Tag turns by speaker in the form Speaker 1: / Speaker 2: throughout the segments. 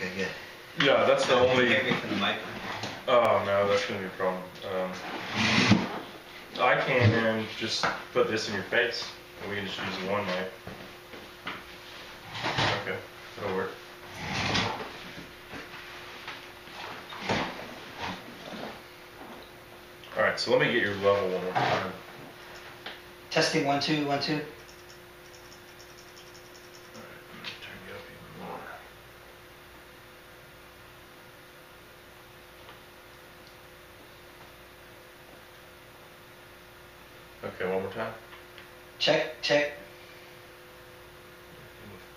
Speaker 1: Okay, good.
Speaker 2: Yeah, that's the only.
Speaker 1: Hear me from the mic.
Speaker 2: Oh no, that's gonna be a problem. I can just put this in your face, and we can just use one mic. Okay, that'll work. All right, so let me get your level one more time.
Speaker 1: Testing 1 2 1 2.
Speaker 2: Okay, one more time.
Speaker 1: Check, check.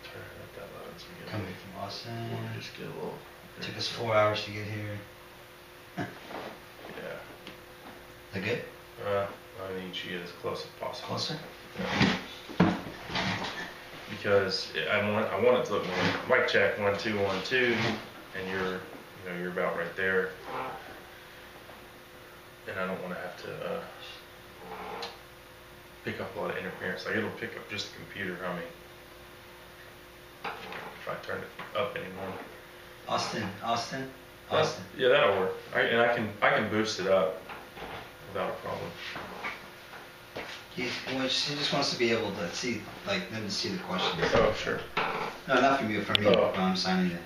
Speaker 2: Turn it up that loud so we get
Speaker 1: Coming from Austin.
Speaker 2: just get a little.
Speaker 1: Took us 4 hours to get here.
Speaker 2: Yeah.
Speaker 1: Is that good?
Speaker 2: I need you to get as close as possible.
Speaker 1: Closer?
Speaker 2: Yeah. Because I want it to look more. Mic check 1 2 1 2, and you're about right there. And I don't want to have to pick up a lot of interference. Like it'll pick up just the computer humming. If I turn it up anymore.
Speaker 1: Austin.
Speaker 2: Yeah, that'll work. I can boost it up without a problem.
Speaker 1: He just wants to be able to see, like, them to see the questions.
Speaker 2: Oh, sure.
Speaker 1: No, not from you, from me.
Speaker 2: Oh.
Speaker 1: No, I'm signing it.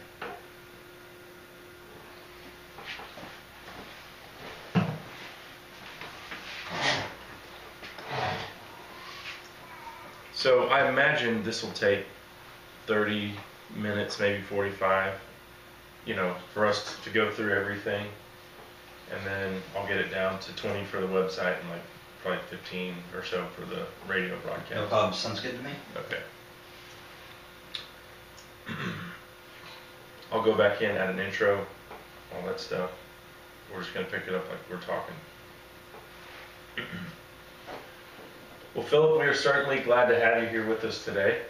Speaker 2: So I imagine this will take 30 minutes, maybe 45, for us to go through everything. And then I'll get it down to 20 for the website and like probably 15 or so for the radio broadcast.
Speaker 1: No problem. Sounds good to me.
Speaker 2: Okay. I'll go back in, add an intro, all that stuff. We're just going to pick it up like we're talking. Well, Philip, we are certainly glad to have you here with us today.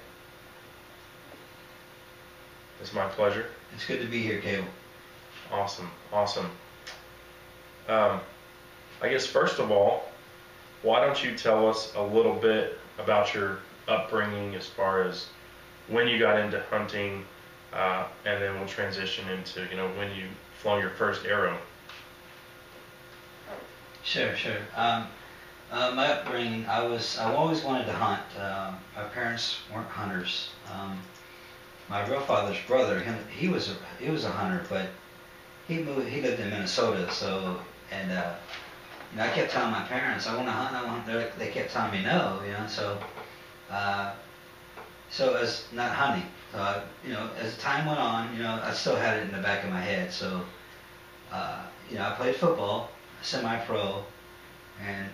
Speaker 2: It's my pleasure.
Speaker 1: It's good to be here, Cable.
Speaker 2: Awesome. I guess first of all, why don't you tell us a little bit about your upbringing as far as when you got into hunting, and then we'll transition into when you flung your first arrow.
Speaker 1: Sure. My upbringing, I always wanted to hunt. My parents weren't hunters. My real father's brother, he was a hunter, but he lived in Minnesota. So I kept telling my parents I want to hunt. They kept telling me no. So as not hunting. As time went on, I still had it in the back of my head. So I played football, semi-pro, and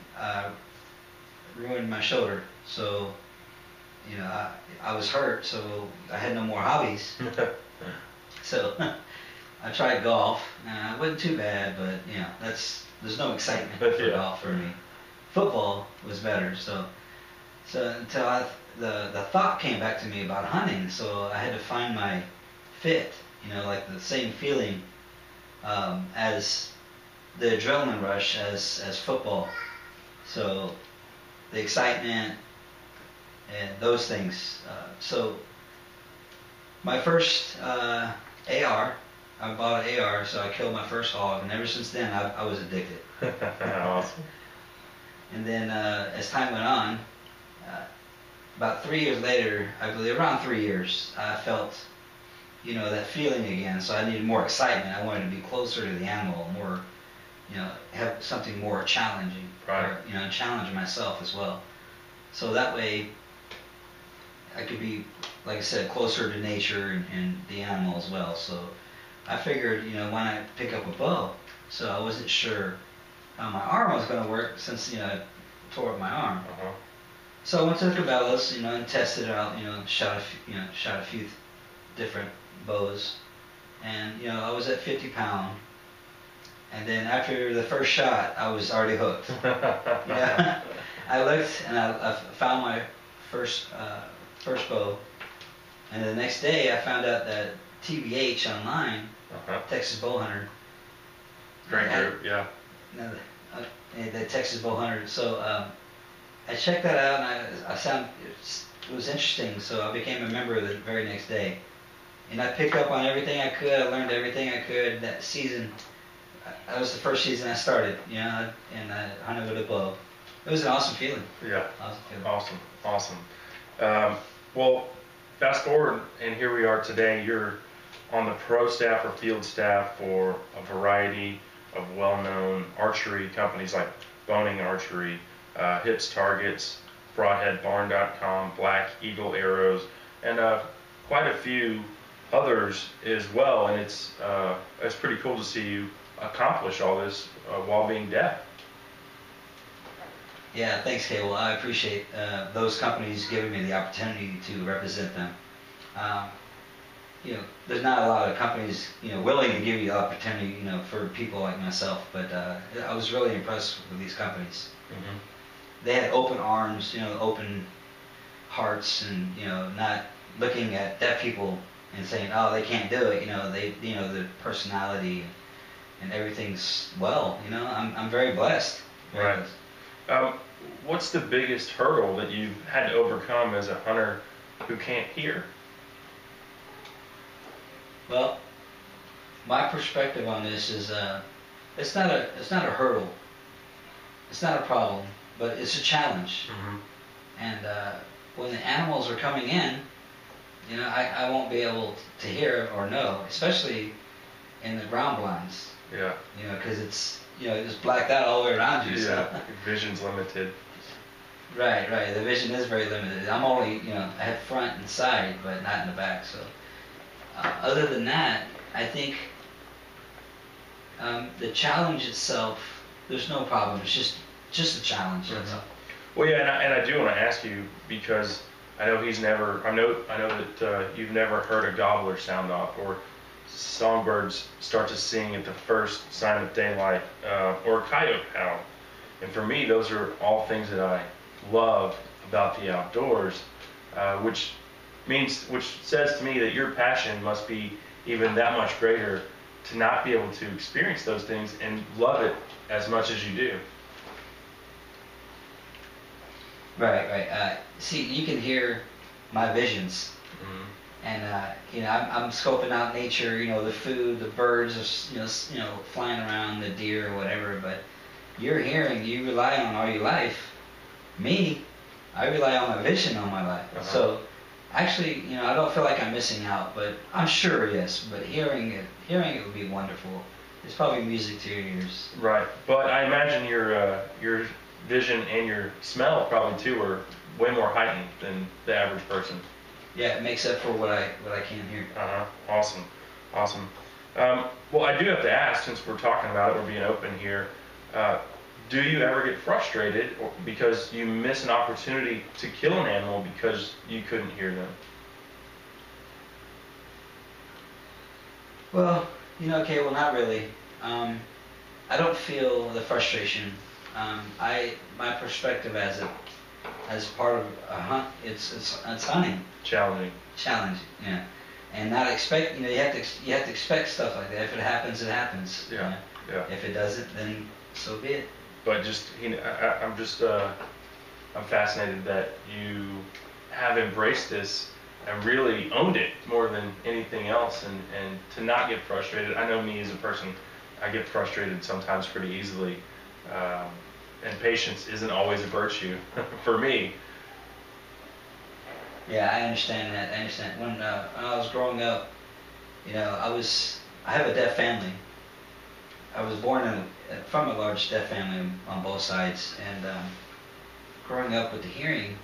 Speaker 1: ruined my shoulder. So I was hurt, so I had no more hobbies. So I tried golf. It wasn't too bad, but there's no excitement for golf for me. Football was better. So until the thought came back to me about hunting, so I had to find my fit. Like the same feeling as the adrenaline rush as football. So the excitement and those things. So my first AR, I bought an AR, so I killed my first hog, and ever since then I was addicted.
Speaker 2: Awesome.
Speaker 1: And then as time went on, about 3 years later, I believe around 3 years, I felt that feeling again. So I needed more excitement. I wanted to be closer to the animal, more, have something more challenging,
Speaker 2: right.
Speaker 1: Or, challenge myself as well. So that way I could be, like I said, closer to nature and the animal as well. So I figured, why not pick up a bow? So I wasn't sure how my arm was going to work since, I tore up my arm.
Speaker 2: Uh-huh.
Speaker 1: So I went to the Cabela's, and tested it out, shot a few different bows. And, I was at 50 pound. And then after the first shot, I was already hooked. I looked and I found my first bow. And the next day I found out that TBH online, Texas Bowhunter.
Speaker 2: Great group, yeah.
Speaker 1: The Texas Bowhunter. So I checked that out, and it was interesting. So I became a member the very next day. and I picked up on everything I could. I learned everything I could that season. That was the first season I started, you know, and I hunted with a bow. It was an awesome feeling.
Speaker 2: Yeah.
Speaker 1: Awesome feeling.
Speaker 2: Awesome. Well, fast forward, and here we are today. You're on the pro staff or field staff for a variety of well-known archery companies like Boning Archery, Hips Targets, BroadheadBarn.com, Black Eagle Arrows, and quite a few others as well. And it's pretty cool to see you accomplish all this while being deaf.
Speaker 1: Yeah, thanks, Cable. I appreciate those companies giving me the opportunity to represent them. You know, there's not a lot of companies, you know, willing to give you the opportunity, you know, for people like myself. But I was really impressed with these companies.
Speaker 2: Mm-hmm.
Speaker 1: They had open arms, you know, open hearts, and you know, not looking at deaf people and saying, "Oh, they can't do it." You know, the personality and everything's well. You know, I'm very blessed.
Speaker 2: Right. What's the biggest hurdle that you've had to overcome as a hunter who can't hear?
Speaker 1: Well, my perspective on this is it's not a hurdle, it's not a problem, but it's a challenge.
Speaker 2: Mm-hmm.
Speaker 1: And when the animals are coming in, you know, I won't be able to hear or know, especially in the ground blinds.
Speaker 2: Yeah.
Speaker 1: You know, because it's, you know, it's blacked out all the way around you.
Speaker 2: Yeah.
Speaker 1: So.
Speaker 2: Vision's limited.
Speaker 1: Right. The vision is very limited. I'm only, you know, I have front and side, but not in the back. So. Other than that, I think the challenge itself, there's no problem. It's just a challenge.
Speaker 2: Mm-hmm. Well, yeah, and I do want to ask you, because I know I know that you've never heard a gobbler sound off, or songbirds start to sing at the first sign of daylight, or a coyote howl. And for me, those are all things that I love about the outdoors, which says to me that your passion must be even that much greater to not be able to experience those things and love it as much as you do.
Speaker 1: Right. See, you can hear my visions, and you know, I'm scoping out nature. You know, the food, the birds, you know, flying around, the deer or whatever. But you're hearing. You rely on all your life. Me, I rely on my vision all my life.
Speaker 2: Uh-huh.
Speaker 1: So. Actually, you know, I don't feel like I'm missing out, but I'm sure, yes. But hearing it would be wonderful. It's probably music to your ears.
Speaker 2: Right, but I imagine your vision and your smell probably too are way more heightened than the average person.
Speaker 1: Yeah, it makes up for what I can't hear.
Speaker 2: Awesome. Well, I do have to ask, since we're talking about it, we're being open here. Do you ever get frustrated because you miss an opportunity to kill an animal because you couldn't hear them?
Speaker 1: Well, you know, okay, well, not really. I don't feel the frustration. My perspective as part of a hunt, it's hunting.
Speaker 2: Challenging,
Speaker 1: yeah. And not expect, you know, you have to expect stuff like that. If it happens, it happens.
Speaker 2: Yeah.
Speaker 1: You know? If it doesn't, then so be it.
Speaker 2: But I'm fascinated that you have embraced this and really owned it more than anything else, and to not get frustrated. I know me as a person, I get frustrated sometimes pretty easily, and patience isn't always a virtue for me.
Speaker 1: Yeah, I understand that. When I was growing up, you know, I have a deaf family. I was born from a large deaf family on both sides, and growing up with the hearing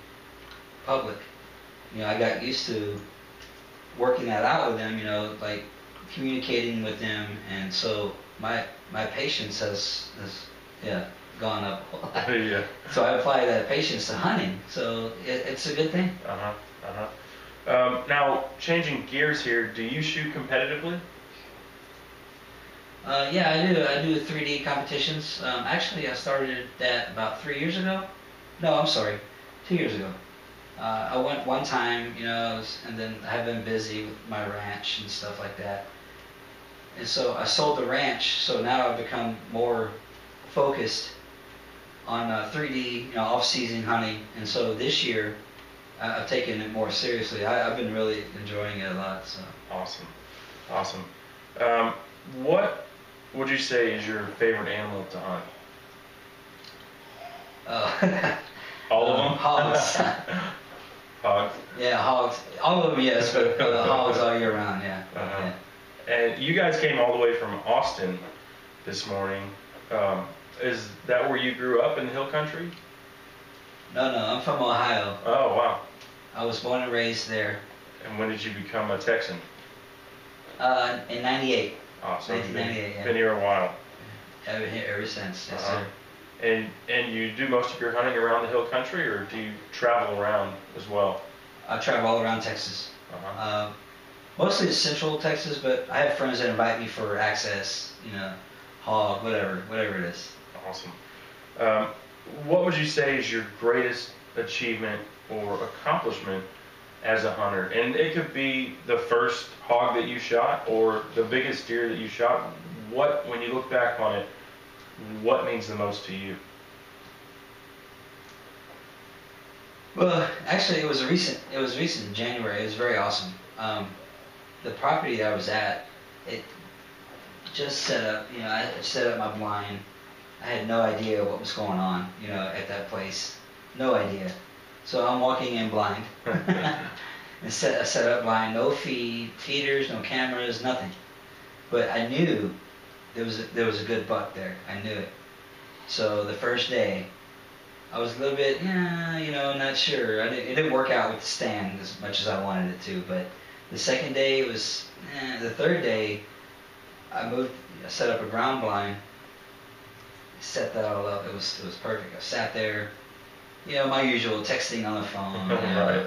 Speaker 1: public, you know, I got used to working that out with them, you know, like communicating with them, and so my patience has gone up a lot.
Speaker 2: Yeah.
Speaker 1: So I apply that patience to hunting, so it's a good thing.
Speaker 2: Now, changing gears here, do you shoot competitively?
Speaker 1: Yeah, I do 3D competitions. Actually, I started that about 3 years ago. No, I'm sorry, 2 years ago. I went one time, you know, and then I've been busy with my ranch and stuff like that. And so I sold the ranch, so now I've become more focused on 3D, you know, off-season hunting. And so this year, I've taken it more seriously. I've been really enjoying it a lot. So
Speaker 2: Awesome, awesome. What would you say is your favorite animal to hunt? All of them?
Speaker 1: Hogs.
Speaker 2: Hogs.
Speaker 1: Yeah, hogs. All of them, yes, but hogs all year round. Yeah.
Speaker 2: Uh-huh.
Speaker 1: Yeah.
Speaker 2: And you guys came all the way from Austin this morning. Is that where you grew up in the hill country?
Speaker 1: No, I'm from Ohio.
Speaker 2: Oh, wow.
Speaker 1: I was born and raised there.
Speaker 2: And when did you become a Texan?
Speaker 1: In '98.
Speaker 2: Oh, so you've
Speaker 1: 1998, yeah.
Speaker 2: been here a while.
Speaker 1: I've been here ever since. Yes,
Speaker 2: Uh-huh.
Speaker 1: sir.
Speaker 2: And you do most of your hunting around the hill country, or do you travel around as well?
Speaker 1: I travel all around Texas.
Speaker 2: Uh-huh.
Speaker 1: Mostly central Texas, but I have friends that invite me for access, hog, whatever it is.
Speaker 2: Awesome. What would you say is your greatest achievement or accomplishment as a hunter? And it could be the first hog that you shot or the biggest deer that you shot. What, when you look back on it, what means the most to you?
Speaker 1: Well, actually, it was recent in January. It was very awesome. The property that I was at, it just set up. I set up my blind. I had no idea what was going on. At that place, no idea. So I'm walking in blind, and set up blind. No feeders, no cameras, nothing. But I knew there was a good buck there. I knew it. So the first day, I was a little bit, not sure. It didn't work out with the stand as much as I wanted it to. But the second day it was. The third day, I set up a ground blind, set that all up. It was perfect. I sat there, my usual texting on the phone,
Speaker 2: Right.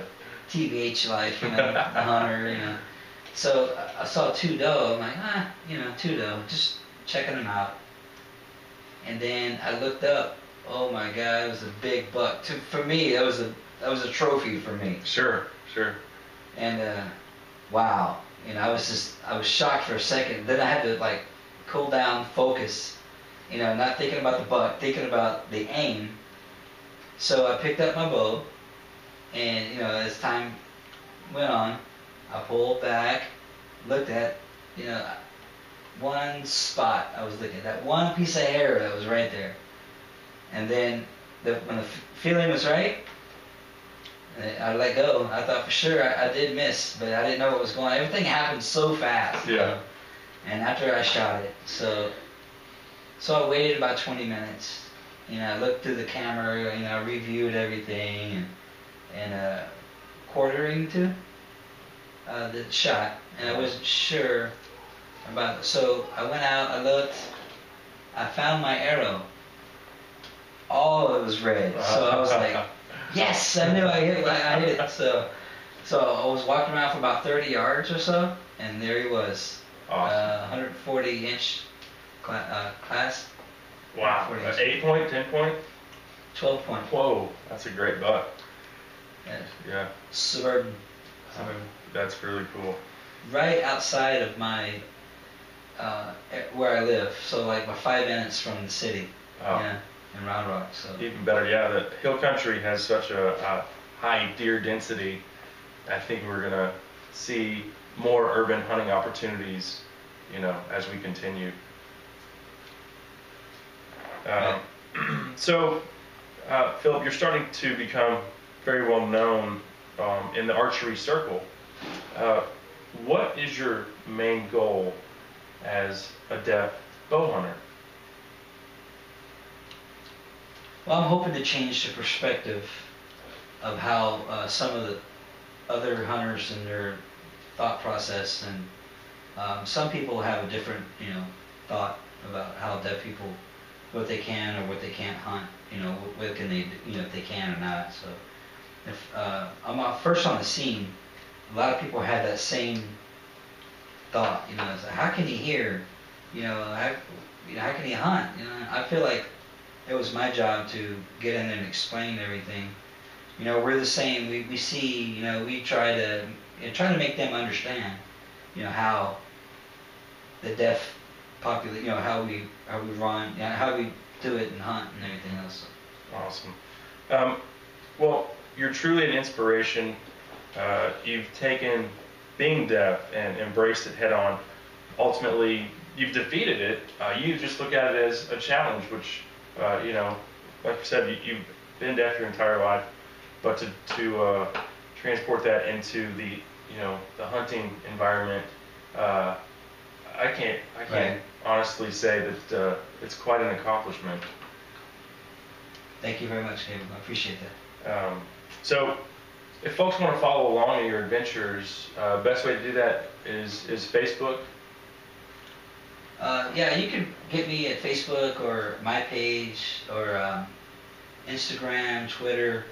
Speaker 1: TBH life, the hunter, So I saw two doe. I'm like, two doe, just checking them out. And then I looked up. Oh my God, it was a big buck. For me, that was a trophy for me.
Speaker 2: Sure.
Speaker 1: And wow, I was shocked for a second. Then I had to cool down, focus, not thinking about the buck, thinking about the aim. So I picked up my bow, and as time went on, I pulled back, looked at, one spot I was looking at, that one piece of hair that was right there. And then when the feeling was right, I let go. I thought for sure I did miss, but I didn't know what was going on. Everything happened so fast.
Speaker 2: Yeah.
Speaker 1: And after I shot it, so I waited about 20 minutes. I looked through the camera, I reviewed everything, and quartering to the shot, and I wasn't sure about it. So I went out, I looked, I found my arrow. All of it was red. So I was like, yes, I knew I hit it. So I was walking around for about 30 yards or so, and there he was.
Speaker 2: Awesome.
Speaker 1: 140-inch class.
Speaker 2: Wow. 8 point, 10 point?
Speaker 1: 12 point.
Speaker 2: Whoa, that's a great buck. Yeah.
Speaker 1: Suburban.
Speaker 2: That's really cool.
Speaker 1: Right outside of my, where I live. So like 5 minutes from the city.
Speaker 2: Oh.
Speaker 1: Yeah. In Round Rock. So.
Speaker 2: Even better, yeah. The hill country has such a high deer density. I think we're going to see more urban hunting opportunities, as we continue. So, Philip, you're starting to become very well known in the archery circle. What is your main goal as a deaf bow hunter?
Speaker 1: Well, I'm hoping to change the perspective of how some of the other hunters and their thought process, and some people have a different, thought about how deaf people, what they can or what they can't hunt, what can they, if they can or not. So, if I'm first on the scene, a lot of people have that same thought, it's like, how can he hear, how can he hunt? I feel like it was my job to get in there and explain everything. We're the same. We see. We try to make them understand. How the deaf population. How we run. How we do it and hunt and everything else.
Speaker 2: Awesome. Well, you're truly an inspiration. You've taken being deaf and embraced it head on. Ultimately, you've defeated it. You just look at it as a challenge, which, you know, like I said, you've been deaf your entire life, but to transport that into the, you know, the hunting environment, I can't
Speaker 1: Right.
Speaker 2: honestly say that it's quite an accomplishment.
Speaker 1: Thank you very much, Gabe. I appreciate that.
Speaker 2: So, if folks want to follow along in your adventures, best way to do that is Facebook.
Speaker 1: Yeah, you can get me at Facebook or my page or Instagram, Twitter,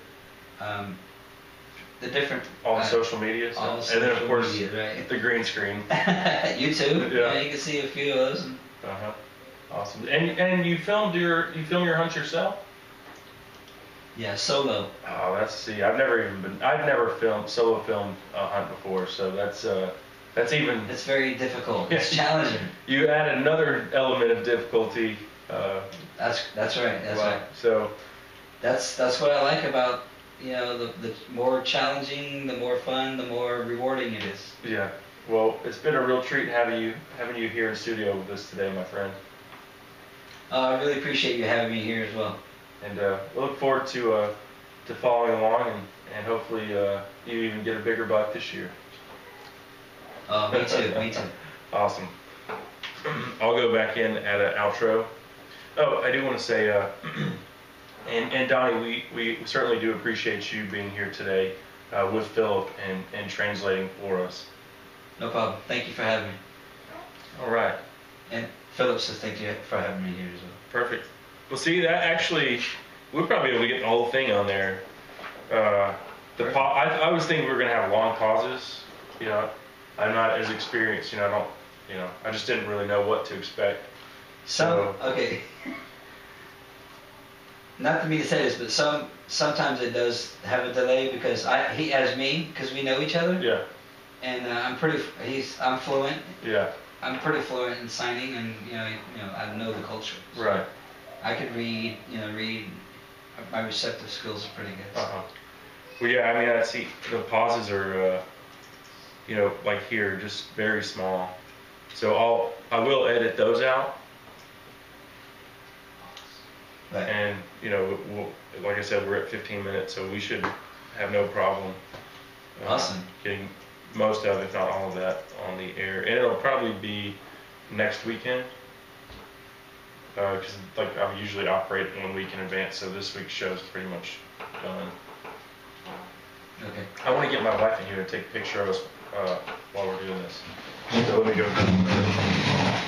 Speaker 1: the different
Speaker 2: All the social media
Speaker 1: all
Speaker 2: stuff. And then, of
Speaker 1: social
Speaker 2: course,
Speaker 1: media, right?
Speaker 2: the green screen.
Speaker 1: YouTube.
Speaker 2: Yeah.
Speaker 1: Yeah, you can see a few of those.
Speaker 2: Uh-huh. Awesome. And you film your hunts yourself?
Speaker 1: Yeah, solo.
Speaker 2: Oh, I've never solo filmed a hunt before, so that's even.
Speaker 1: It's very difficult. It's challenging.
Speaker 2: You add another element of difficulty.
Speaker 1: That's right. That's
Speaker 2: wow.
Speaker 1: right.
Speaker 2: So
Speaker 1: that's what I like about, you know, the more challenging, the more fun, the more rewarding it is.
Speaker 2: yeah. Well, it's been a real treat having you here in studio with us today, my friend.
Speaker 1: I really appreciate you having me here as well.
Speaker 2: And we look forward to following along and hopefully you even get a bigger buck this year.
Speaker 1: Me too. Me too.
Speaker 2: Awesome. I'll go back in at an outro. Oh, I do want to say, and Donnie, we certainly do appreciate you being here today with Philip and translating for us.
Speaker 1: No problem. Thank you for having me.
Speaker 2: All right.
Speaker 1: And Philip says thank you for having me here as well.
Speaker 2: Perfect. Well, see, that actually, we'll probably be able to get the whole thing on there. I was thinking we were going to have long pauses. You know, I'm not as experienced. You know, I just didn't really know what to expect.
Speaker 1: Okay. Not for me to say this, but sometimes it does have a delay because he has me because we know each other.
Speaker 2: Yeah.
Speaker 1: And I'm fluent.
Speaker 2: Yeah.
Speaker 1: I'm pretty fluent in signing, and you know I know the culture. So
Speaker 2: right.
Speaker 1: I could read. My receptive skills are pretty good.
Speaker 2: Uh-huh. Well, yeah. I mean, I see the pauses are, like here, just very small. So I will edit those out.
Speaker 1: Right.
Speaker 2: And like I said, we're at 15 minutes, so we should have no problem.
Speaker 1: Awesome.
Speaker 2: Getting most of, if not all of that, on the air, and it'll probably be next weekend. Because I usually operate 1 week in advance, so this week's show is pretty much done.
Speaker 1: Okay.
Speaker 2: I want to get my wife in here to take a picture of us while we're doing this. So let me go.